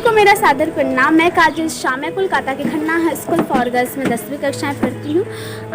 को मेरा सादर प्रणाम। मैं काजल शाह, मैं कोलकाता के Khanna high school for girls में 10वीं कक्षा में पढ़ती हूँ।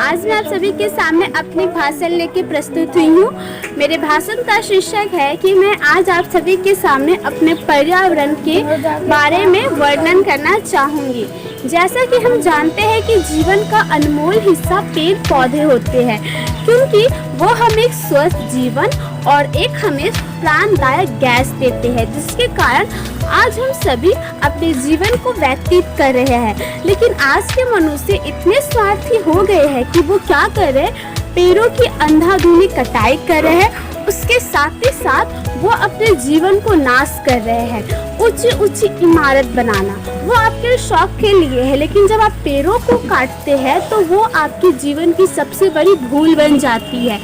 आज मैं आप सभी के सामने अपनी भाषण लेके प्रस्तुत हुई हूँ। मेरे भाषण का शीर्षक है कि मैं आज आप सभी के सामने अपने पर्यावरण के बारे में वर्णन करना चाहूँगी। जैसा कि हम जानते हैं कि जीवन का अनमोल हिस्सा पेड़ पौधे होते हैं, क्योंकि वो हमें एक स्वस्थ जीवन और एक हमें प्राणदायक गैस देते हैं, जिसके कारण आज हम सभी अपने जीवन को व्यतीत कर रहे हैं। लेकिन आज के मनुष्य इतने स्वार्थी हो गए हैं कि वो क्या कर रहे हैं, पेड़ों की अंधाधुंधी कटाई कर रहे हैं, उसके साथ ही साथ वो अपने जीवन को नाश कर रहे हैं। ऊंची ऊंची इमारत बनाना वो आपके शौक के लिए है, लेकिन जब आप पेड़ों को काटते हैं तो वो आपके जीवन की सबसे बड़ी भूल बन जाती है,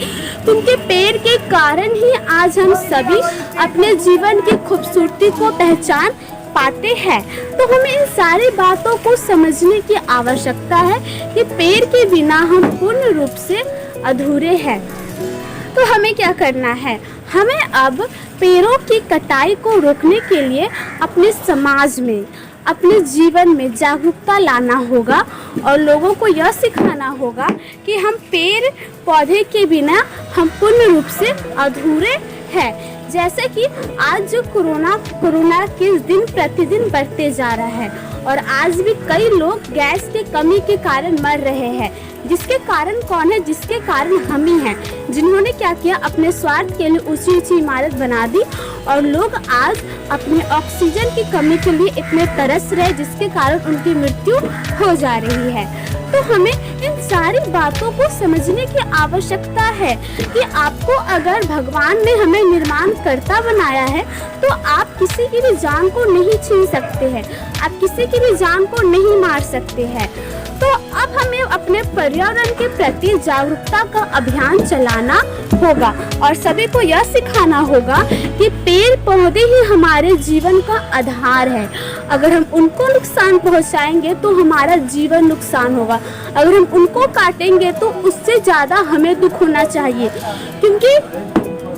क्योंकि पेड़ के कारण ही आज हम सभी अपने जीवन की खूबसूरती को पहचान पाते हैं। तो हमें इन सारी बातों को समझने की आवश्यकता है कि पेड़ के बिना हम पूर्ण रूप से अधूरे हैं। तो हमें क्या करना है, हमें अब पेड़ों की कटाई को रोकने के लिए अपने समाज में, अपने जीवन में जागरूकता लाना होगा और लोगों को यह सिखाना होगा कि हम पेड़ पौधे के बिना हम पूर्ण रूप से अधूरे हैं। जैसे कि आज जो कोरोना के दिन प्रतिदिन बढ़ते जा रहा है और आज भी कई लोग गैस की कमी के कारण मर रहे हैं, जिसके कारण कौन है, जिसके कारण हम ही हैं, जिन्होंने क्या किया, अपने स्वार्थ के लिए ऊंची ऊंची इमारत बना दी और लोग आज अपने ऑक्सीजन की कमी के लिए इतने तरस रहे, जिसके कारण उनकी मृत्यु हो जा रही है। तो हमें इन सारी बातों को समझने की आवश्यकता है कि आपको अगर भगवान ने हमें निर्माण करता बनाया है तो आप किसी की भी जान को नहीं छीन सकते हैं, आप किसी की भी जान को नहीं मार सकते हैं। तो अब हमें अपने पर्यावरण के प्रति जागरूकता का अभियान चलाना होगा और सभी को यह सिखाना होगा कि पेड़ पौधे ही हमारे जीवन का आधार है। अगर हम उनको नुकसान पहुंचाएंगे तो हमारा जीवन नुकसान होगा, अगर हम उनको काटेंगे तो उससे ज़्यादा हमें दुख होना चाहिए, क्योंकि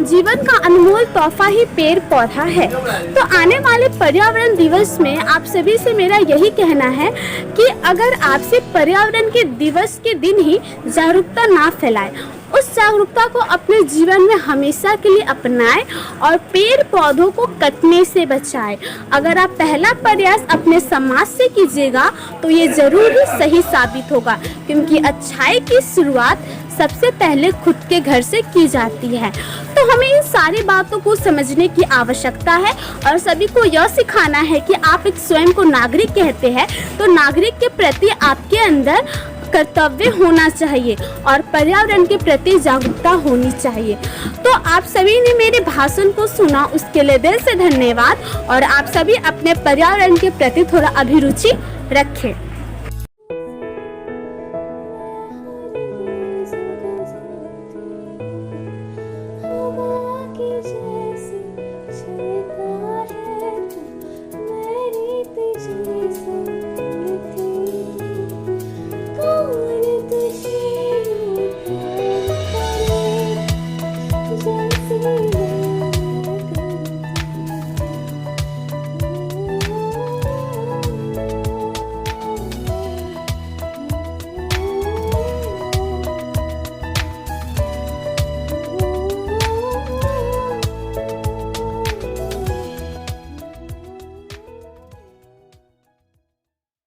जीवन का अनमोल तोहफा ही पेड़ पौधा है। तो आने वाले पर्यावरण दिवस में आप सभी से मेरा यही कहना है कि अगर आपसे पर्यावरण के दिवस के दिन ही जागरूकता ना फैलाए, उस जागरूकता को अपने जीवन में हमेशा के लिए अपनाएं और पेड़ पौधों को कटने से बचाएं। अगर आप पहला प्रयास अपने समाज से कीजिएगा तो ये जरूर ही सही साबित होगा, क्योंकि अच्छाई की शुरुआत सबसे पहले खुद के घर से की जाती है। तो हमें इन सारी बातों को समझने की आवश्यकता है और सभी को यह सिखाना है कि आप एक स्वयं को नागरिक कहते हैं, तो नागरिक के प्रति आपके अंदर कर्तव्य होना चाहिए और पर्यावरण के प्रति जागरूकता होनी चाहिए। तो आप सभी ने मेरे भाषण को सुना, उसके लिए दिल से धन्यवाद और आप सभी अपने पर्यावरण के प्रति थोड़ा अभिरुचि रखें। कौन तुझे प्यार करे,